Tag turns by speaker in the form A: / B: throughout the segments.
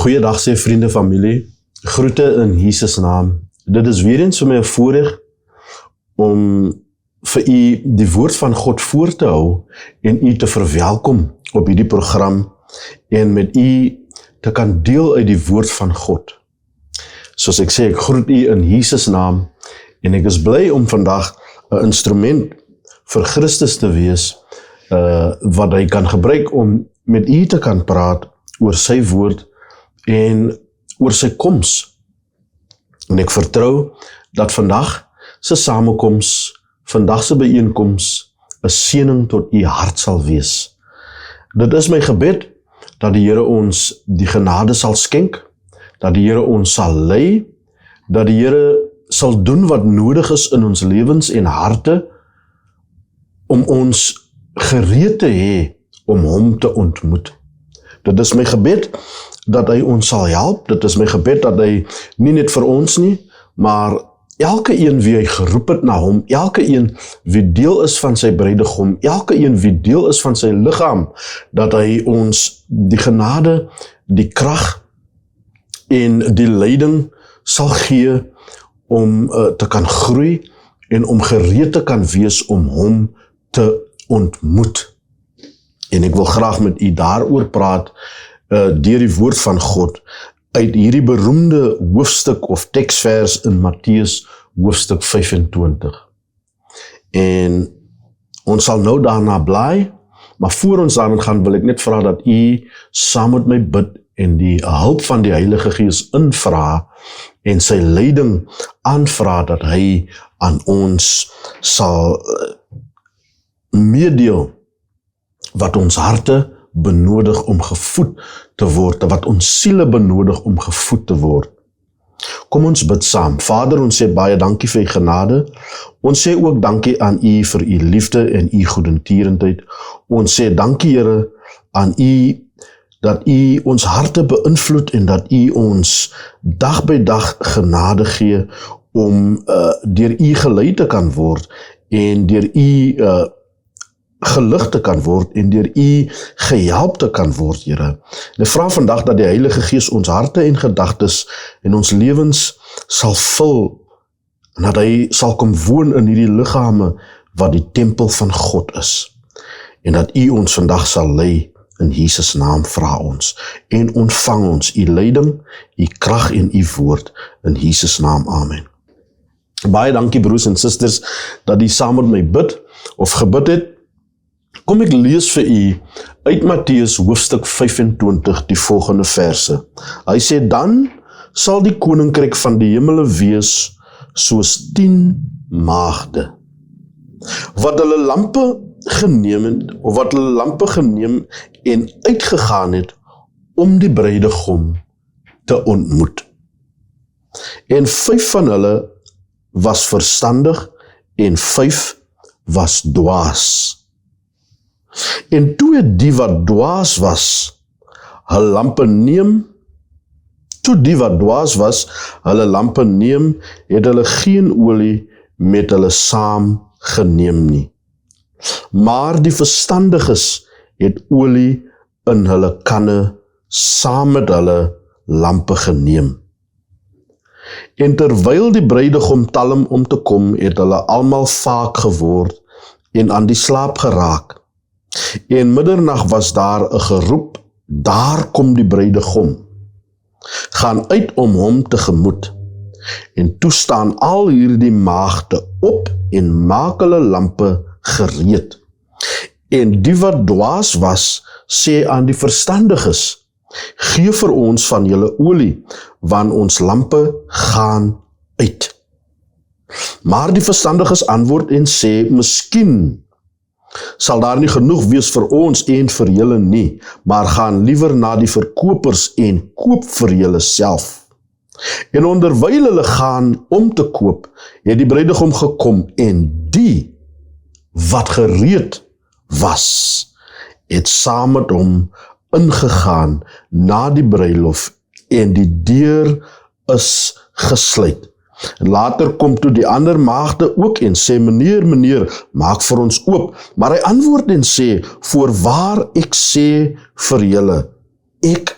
A: Goeiedag sê vriende, familie, groete in Jesus naam. Dit is weer eens vir my 'n voorreg om vir u die woord van God voor te hou en u te verwelkom op hierdie program en met u te kan deel uit die woord van God. Soos ek sê, ek groet u in Jesus naam en ek is bly om vandag 'n instrument vir Christus te wees wat hy kan gebruik om met u te kan praat oor sy woord en oor sy koms. En ek vertrou dat vandag se samekoms, vandag se byeenkoms 'n seëning tot u hart sal wees. Dit is my gebed dat die Here ons die genade sal skenk, dat die Here ons sal lei, dat die Here sal doen wat nodig is in ons lewens en harte om ons gereed te hê om hom te ontmoet. Dit is my gebed dat hy ons sal help, dit is my gebed dat hy nie net vir ons nie, maar elke een wie hy geroep het na hom, elke een wie deel is van sy bruidegom, elke een wie deel is van sy liggaam, dat hy ons die genade, die krag en die leiding sal gee om te kan groei en om gereed te kan wees om hom te ontmoet. En ek wil graag met u daaroor praat deur die woord van God uit hierdie beroemde hoofstuk of teksvers in Matteus hoofstuk 25. En ons sal nou daarna blaai, maar voor ons daarin gaan wil ek net vra dat u saam met my bid en die hulp van die Heilige Gees invra en sy leiding aanvra dat hy aan ons sal meedeel wat ons harte benodig om gevoed te word, wat ons siele benodig om gevoed te word. Kom ons bid saam. Vader, ons sê baie dankie vir u genade. Ons sê ook dankie aan u vir u liefde en u goedertierendheid. Ons sê dankie, Here, aan u dat u ons harte beïnvloed en dat u ons dag by dag genade gee om deur u gelei te kan word en deur u gelig te kan word en deur u gehelp te kan word, Here. En ek vra vandag dat die Heilige Gees ons harte en gedagtes en ons lewens sal vul en dat hy sal kom woon in hierdie liggame wat die tempel van God is. En dat u ons vandag sal lei in Jesus naam vra ons en ontvang ons u leiding, u krag en u woord in Jesus naam. Amen. Baie dankie broers en susters dat u saam met my bid of gebid het. Kom ek lees vir u uit Matteus hoofstuk 25 die volgende verse. Hy sê, dan sal die koninkryk van die hemele wees soos 10 maagde, wat hulle lampe geneem en uitgegaan het om die bruidegom te ontmoet. En 5 van hulle was verstandig en 5 was dwaas. En toe het die wat dwaas was, hulle lampe neem, het hulle geen olie met hulle saam geneem nie. Maar die verstandiges het olie in hulle kanne saam met hulle lampe geneem. En terwyl die bruidegom talm om te kom, het hulle almal vaak geword en aan die slaap geraak. En middernag was daar 'n geroep, daar kom die bruidegom. Gaan uit om hom tegemoet. En toe staan al hierdie maagde op en maak hulle lampe gereed. En die wat dwaas was, sê aan die verstandiges, gee vir ons van julle olie, want ons lampe gaan uit. Maar die verstandiges antwoord en sê, miskien sal daar nie genoeg wees vir ons en vir julle nie, maar gaan liewer na die verkopers en koop vir julle self. En onderwyl hulle gaan om te koop, het die bruidegom gekom en die wat gereed was, het saam met hom ingegaan na die bruilof en die deur is gesluit. En later kom toe die ander maagde ook en sê, meneer, maak vir ons oop. Maar hy antwoord en sê, voorwaar ek sê vir julle, ek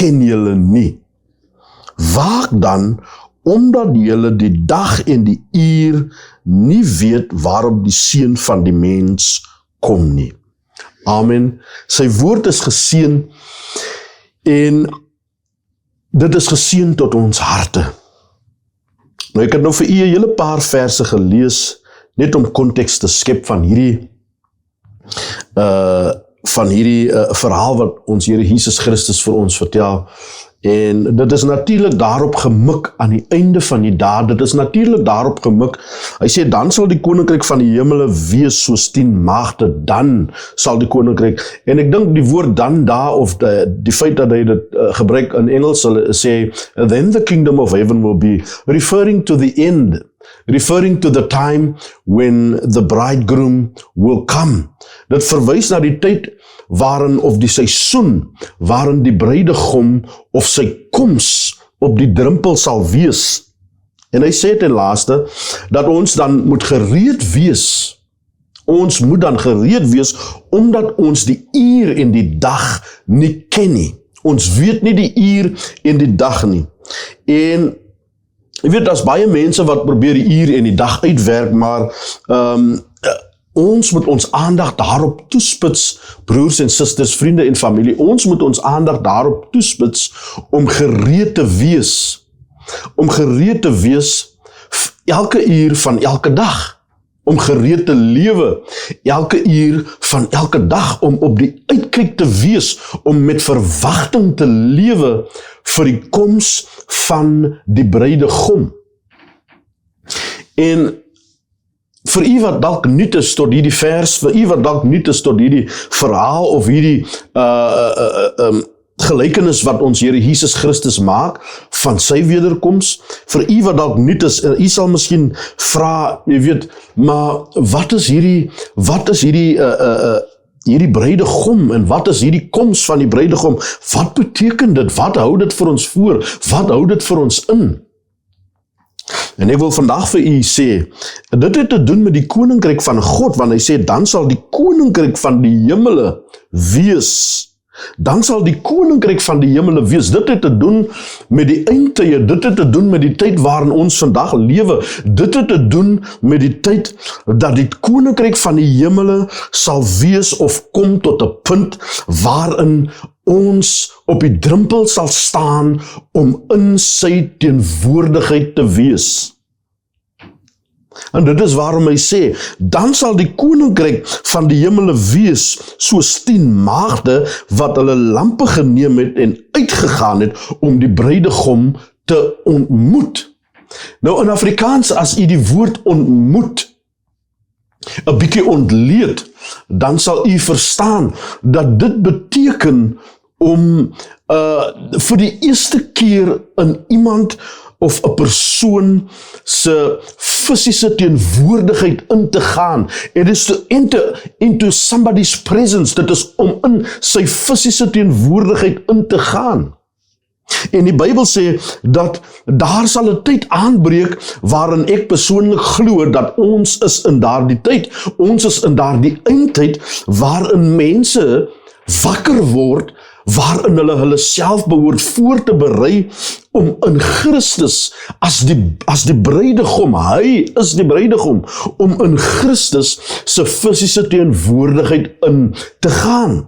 A: ken julle nie. Waak dan, omdat julle die dag en die uur nie weet waarop die Seun van die mens kom nie. Amen. Sy woord is geseën en dit is geseën tot ons harte. Nou ek het nou vir u 'n hele paar verse gelees, net om konteks te skep van hierdie verhaal wat ons Here Jesus Christus vir ons vertel. En dit is natuurlik daarop gemik aan die einde van die dae, dit is natuurlik daarop gemik, hy sê, dan sal die koninkryk van die hemele wees soos 10 maagde, dan sal die koninkryk, en ek dink die woord dan daar, of die feit dat hy dit gebruik in Engels, sal sê, then the kingdom of heaven will be, referring to the end, referring to the time when the bridegroom will come. Dit verwys na die tyd waarin, of die seisoen, waarin die bruidegom of sy koms op die drempel sal wees. En hy sê ten laaste, dat ons dan moet gereed wees. Ons moet dan gereed wees, omdat ons die uur en die dag nie ken nie. Ons weet nie die uur en die dag nie. En jy weet, daar's baie mense wat probeer die uur en die dag uitwerk, maar ons moet ons aandag daarop toespits, broers en susters, vriende en familie, ons moet ons aandag daarop toespits om gereed te wees. Om gereed te wees elke uur van elke dag. Om gereed te lewe elke uur van elke dag. Om op die uitkyk te wees, om met verwagting te lewe vir die koms van die bruidegom. En vir u wat dalk nuut is tot hierdie vers, vir u wat dalk nuut is tot hierdie verhaal of hierdie gelykenis wat ons Here Jesus Christus maak van sy wederkoms, vir u wat dalk nuut is, en u sal miskien vra, jy weet, maar wat is hierdie bruidegom en wat is hierdie koms van die bruidegom? Wat beteken dit? Wat hou dit vir ons voor? Wat hou dit vir ons in? En ek wil vandag vir u sê, dit het te doen met die koninkryk van God, want hy sê, dan sal die koninkryk van die hemele wees. Dan sal die koninkryk van die hemele wees. Dit het te doen met die eindtye, dit het te doen met die tyd waarin ons vandag lewe, dit het te doen met die tyd dat die koninkryk van die hemele sal wees of kom tot 'n punt waarin ons op die drempel sal staan om in sy teenwoordigheid te wees. En dit is waarom hy sê, dan sal die koninkryk van die hemele wees soos 10 maagde wat hulle lampe geneem het en uitgegaan het om die bruidegom te ontmoet. Nou in Afrikaans, as u die woord ontmoet 'n bietjie ontleed, dan sal u verstaan dat dit beteken om vir die eerste keer in iemand of 'n persoon se fisiese teenwoordigheid in te gaan. It is to enter into somebody's presence. Dit is om in sy fisiese teenwoordigheid in te gaan. En die Bybel sê dat daar sal 'n tyd aanbreek waarin ek persoonlik glo dat ons is in daardie tyd. Ons is in daardie eindtyd waarin mense wakker word, waarin hulle self behoort voor te berei om in Christus as die bruidegom, hy is die bruidegom, om in Christus se fisiese teenwoordigheid in te gaan.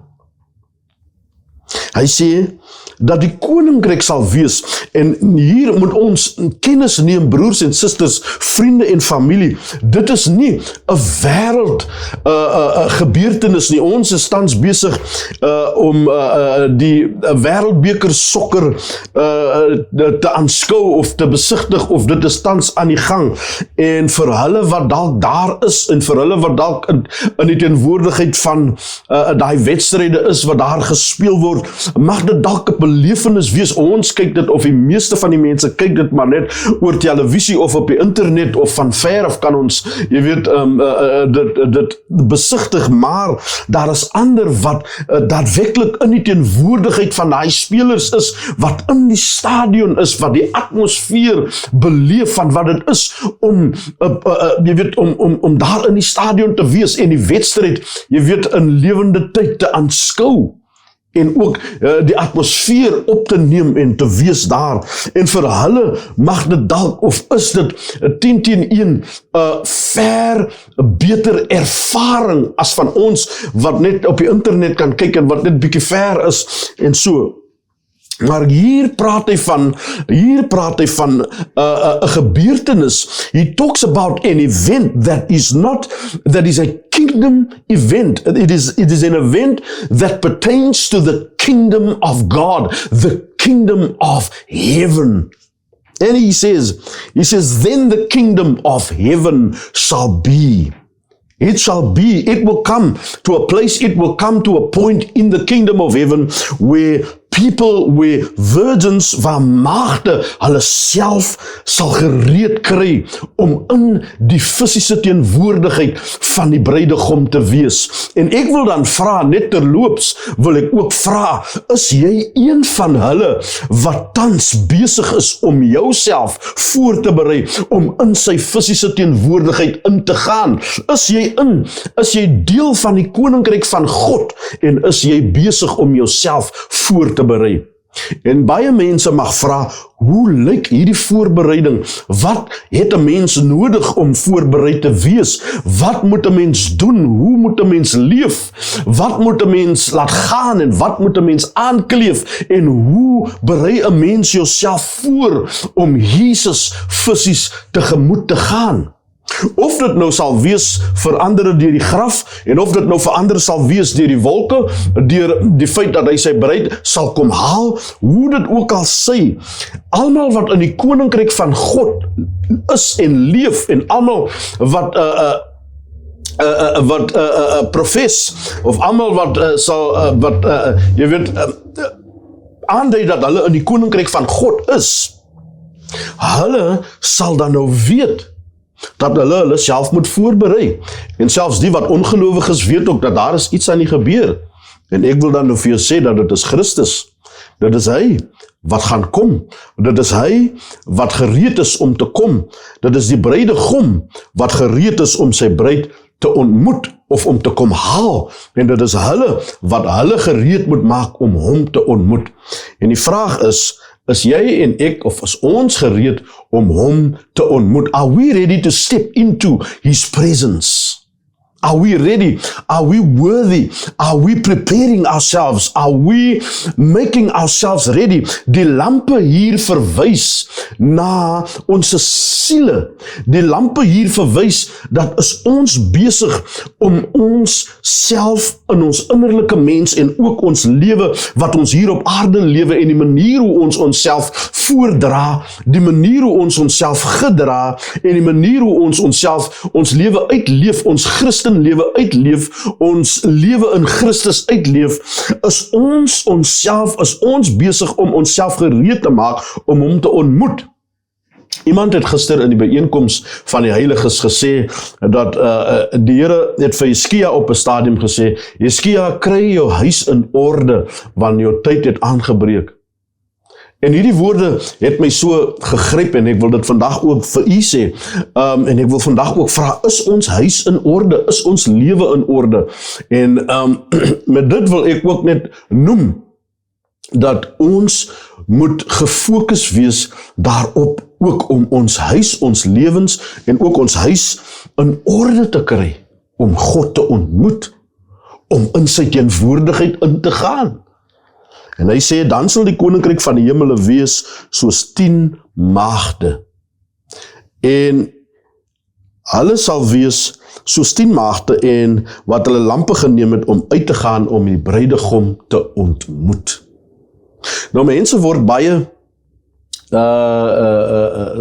A: Hy sê dat die koninkryk sal wees, en hier moet ons kennis neem, broers en susters, vriende en familie, dit is nie 'n wêreld gebeurtenis nie. Ons is tans besig om die wêreldbeker sokker te aanskou of te besigtig, of dit is tans aan die gang, en vir hulle wat dalk daar is, en vir hulle wat dalk in die teenwoordigheid van daai wedstryde is wat daar gespeel word, mag dit dalk 'n belevenis wees. Ons kyk dit, of die meeste van die mense kyk dit maar net oor televisie of op die internet of van ver af kan ons, jy weet, dit besigtig, maar daar is ander wat daadwerklik in die teenwoordigheid van daai spelers is, wat in die stadion is, wat die atmosfeer beleef van wat dit is om jy weet, om daar in die stadion te wees en die wedstryd, jy weet, in lewende tyd te aanskou. en ook die atmosfeer op te neem en te wees daar. En vir hulle mag dit dalk, of is dit 10 teen 1, ver beter ervaring as van ons, wat net op die internet kan kyk en wat net bietjie ver is, en so. Maar hier praat hy van 'n gebeurtenis. He talks about an event that is a kingdom event. It is an event that pertains to the kingdom of God, the kingdom of heaven. And he says, then the kingdom of heaven shall be. It shall be, it will come to a place, it will come to a point in the kingdom of heaven where virgins, waar maagde hulle self sal gereed kry om in die fisiese teenwoordigheid van die bruidegom te wees. En ek wil dan vra, net terloops, wil ek ook vra, is jy een van hulle wat tans besig is om jouself voor te berei, om in sy fisiese teenwoordigheid in te gaan? Is jy deel van die koninkryk van God, en is jy besig om jouself voor te berei? En baie mense mag vra, hoe lyk hierdie voorbereiding? Wat het 'n mens nodig om voorbereid te wees? Wat moet 'n mens doen? Hoe moet 'n mens leef? Wat moet 'n mens laat gaan en wat moet 'n mens aankleef? En hoe berei 'n mens jouself voor om Jesus fisies tegemoet te gaan? Of dit nou sal wees vir ander deur die graf, en of dit nou vir ander sal wees deur die wolke, deur die feit dat hy sy bruid sal kom haal, hoe dit ook al sê, almal wat in die koninkryk van God is en leef, en almal wat profess, of almal wat aandui dat hulle in die koninkryk van God is, hulle sal dan nou weet dat hulle self moet voorberei. En selfs die wat ongelowig is, weet ook dat daar is iets aan die gebeur. En ek wil dan nou vir jou sê dat dit is Christus. Dit is hy wat gaan kom. Dit is hy wat gereed is om te kom. Dit is die bruidegom wat gereed is om sy bruid te ontmoet of om te kom haal. En dit is hulle wat hulle gereed moet maak om hom te ontmoet. En die vraag is jy en ek, of is ons gereed om hom te ontmoet? Are we ready to step into his presence? Are we ready? Are we worthy? Are we preparing ourselves? Are we making ourselves ready? Die lampe hier verwys na ons siele. Die lampe hier verwys dat is ons besig om ons self in ons innerlike mens en ook ons lewe wat ons hier op aarde lewe en die manier hoe ons onsself voordra, die manier hoe ons onsself gedra en die manier hoe ons onsself, ons lewe uitleef, ons Christen lewe uitleef, ons lewe in Christus uitleef, is ons besig om onsself gereed te maak om hom te ontmoet. Iemand het gister in die byeenkoms van die heiliges gesê, dat die Here het vir Hizkia op 'n stadium gesê, Hizkia, kry jou huis in orde, want jou tyd het aangebreek. En hierdie woorde het my so gegryp, en ek wil dit vandag ook vir u sê, en ek wil vandag ook vra, is ons huis in orde? Is ons lewe in orde? En met dit wil ek ook net noem, dat ons moet gefokus wees daarop, ook om ons huis, ons lewens, en ook ons huis in orde te kry, om God te ontmoet, om in sy teenwoordigheid in te gaan. En hy sê, dan sal die koninkryk van die hemele wees soos 10 maagde. En hulle sal wees soos 10 maagde en wat hulle lampe geneem het om uit te gaan om die bruidegom te ontmoet. Nou mense word baie,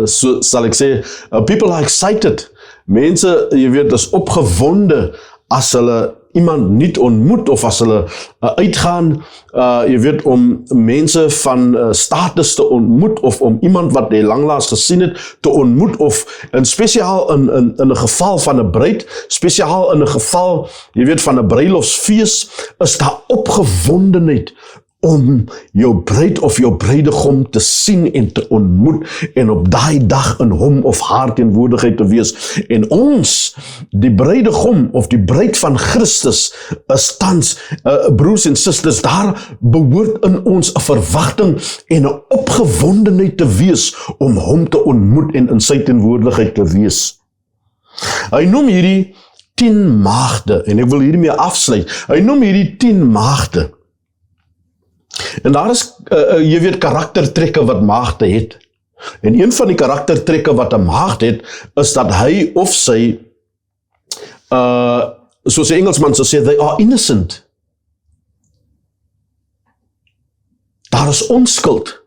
A: so sal ek sê, people are excited. Mense, jy weet, is opgewonde as hulle iemand niet ontmoet, of as hulle uitgaan, jy weet, om mense van status te ontmoet, of om iemand wat jy langlaas gesien het, te ontmoet, of in spesiaal in 'n geval van 'n bruid, spesiaal in 'n geval, jy weet, van 'n bruilofsfees, is daar opgewondenheid om jou bruid of jou bruidegom te sien en te ontmoet en op daai dag in hom of haar teenwoordigheid te wees. En ons, die bruidegom of die bruid van Christus, is tans, broers en susters, daar behoort in ons 'n verwagting en 'n opgewondenheid te wees om hom te ontmoet en in sy teenwoordigheid te wees. Hy noem hierdie 10 maagde, en ek wil hiermee afsluit. Hy noem hierdie 10 maagde. En daar is, jy weet, karaktertrekke wat maagde het. En een van die karaktertrekke wat 'n maagd het, is dat hy of sy, soos die Engelsman sou sê, they are innocent. Daar is onskuld.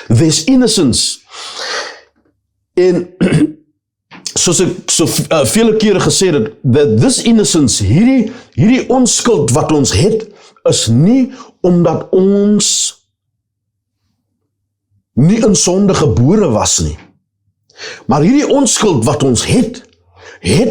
A: There's innocence. En soos ek so vele kere gesê het, that this innocence, hierdie onskuld wat ons het, is nie omdat ons nie in sonde gebore was nie. Maar hierdie onskuld wat ons het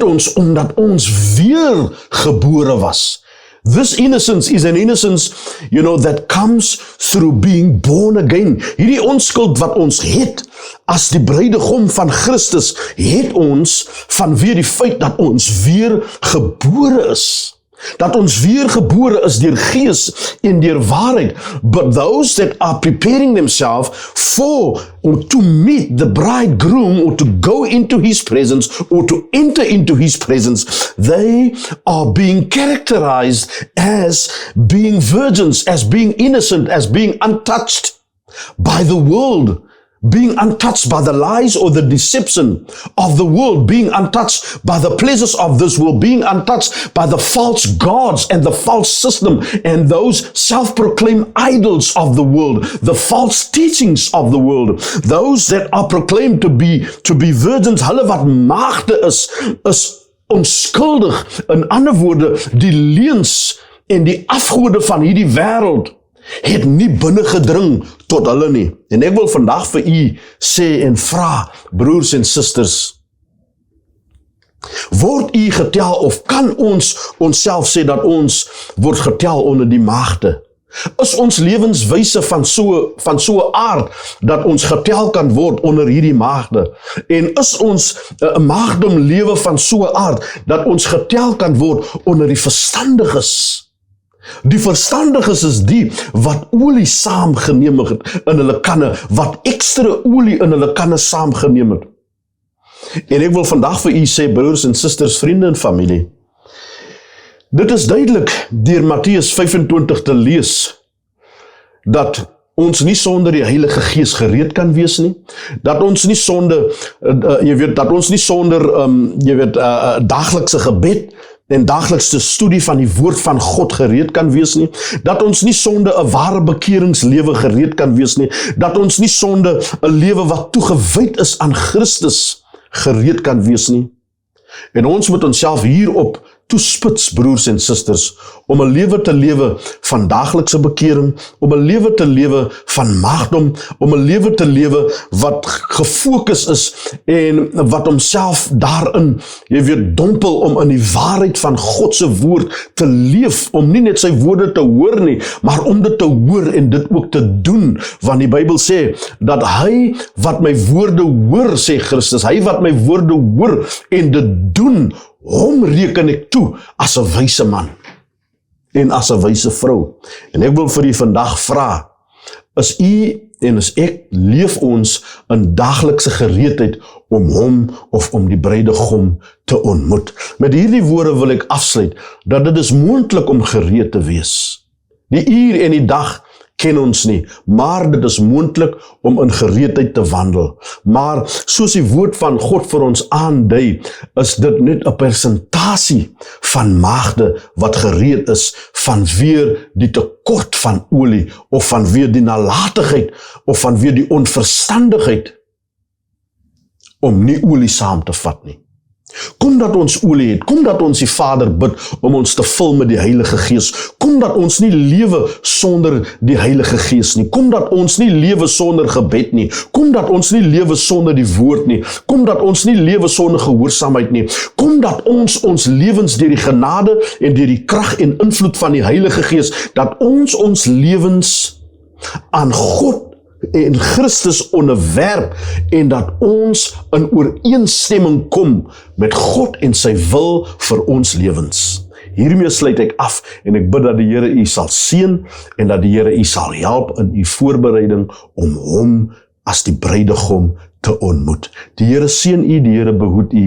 A: ons omdat ons weer gebore was. This innocence is an innocence, that comes through being born again. Hierdie onskuld wat ons het, as die bruidegom van Christus, het ons vanweë die feit dat ons weer gebore is. Dat ons weer gebore is deur Gees en deur waarheid. But those that are preparing themselves to meet the bridegroom, or to go into his presence, or to enter into his presence, they are being characterized as being virgins, as being innocent, as being untouched by the world, being untouched by the lies or the deception of the world, being untouched by the pleasures of this world, being untouched by the false gods and the false system and those self-proclaimed idols of the world, the false teachings of the world. Those that are proclaimed to be virgins, hulle wat maagde is onskuldig. In ander woorde, die leuns en die afgode van hierdie wêreld het nie binne gedring tot hulle nie. En ek wil vandag vir u sê en vra, broers en susters, word u getel of kan ons onsself sê dat ons word getel onder die maagde? Is ons lewenswyse van so aard dat ons getel kan word onder hierdie maagde? En is ons maagdom lewe van so aard dat ons getel kan word onder die verstandiges? Die verstandiges is die wat olie saamgeneem het in hulle kanne, wat ekstra olie in hulle kanne saamgeneem het. En ek wil vandag vir u sê, broers en susters, vriende en familie, dit is duidelik deur Matteus 25 te lees, dat ons nie sonder die Heilige Gees gereed kan wees nie, dat ons nie sonder, daglikse gebed en daglikse studie van die woord van God gereed kan wees nie, dat ons nie sonder 'n ware bekeringslewe gereed kan wees nie, dat ons nie sonder 'n lewe wat toegewyd is aan Christus gereed kan wees nie. En ons moet onsself hierop toespits, broers en susters, om 'n lewe te lewe van daaglikse bekering, om 'n lewe te lewe van maagdom, om 'n lewe te lewe wat gefokus is en wat homself daarin, dompel om in die waarheid van God se woord te leef, om nie net sy woorde te hoor nie, maar om dit te hoor en dit ook te doen, want die Bybel sê, dat hy wat my woorde hoor, sê Christus, hy wat my woorde hoor en dit doen, hom reken ek toe as 'n wyse man en as 'n wyse vrou. En ek wil vir u vandag vra, is u en is ek, leef ons in daglikse gereedheid om hom of om die bruidegom te ontmoet? Met hierdie woorde wil ek afsluit, dat dit is moontlik om gereed te wees. Die uur en die dag ken ons nie, maar dit is moontlik om in gereedheid te wandel. Maar soos die woord van God vir ons aandui, is dit net 'n persentasie van maagde wat gereed is vanweë die tekort van olie, of vanweë die nalatigheid, of vanweë die onverstandigheid om nie olie saam te vat nie. Kom dat ons olie het, kom dat ons die Vader bid om ons te vul met die Heilige Gees. Kom dat ons nie lewe sonder die Heilige Gees nie. Kom dat ons nie lewe sonder gebed nie. Kom dat ons nie lewe sonder die woord nie. Kom dat ons nie lewe sonder gehoorsaamheid nie. Kom dat ons lewens deur die genade en deur die krag en invloed van die Heilige Gees, dat ons lewens aan God en Christus onderwerp en dat ons in ooreenstemming kom met God en sy wil vir ons lewens. Hiermee sluit ek af en ek bid dat die Here u sal seën en dat die Here u sal help in u voorbereiding om hom as die bruidegom te ontmoet. Die Here seën u, die Here behoed u,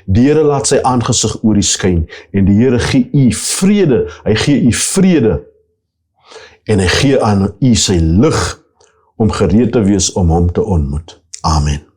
A: die Here laat sy aangesig oor u skyn en die Here gee u vrede, hy gee u vrede en hy gee aan u sy lig om gereed te wees om hom te ontmoet. Amen.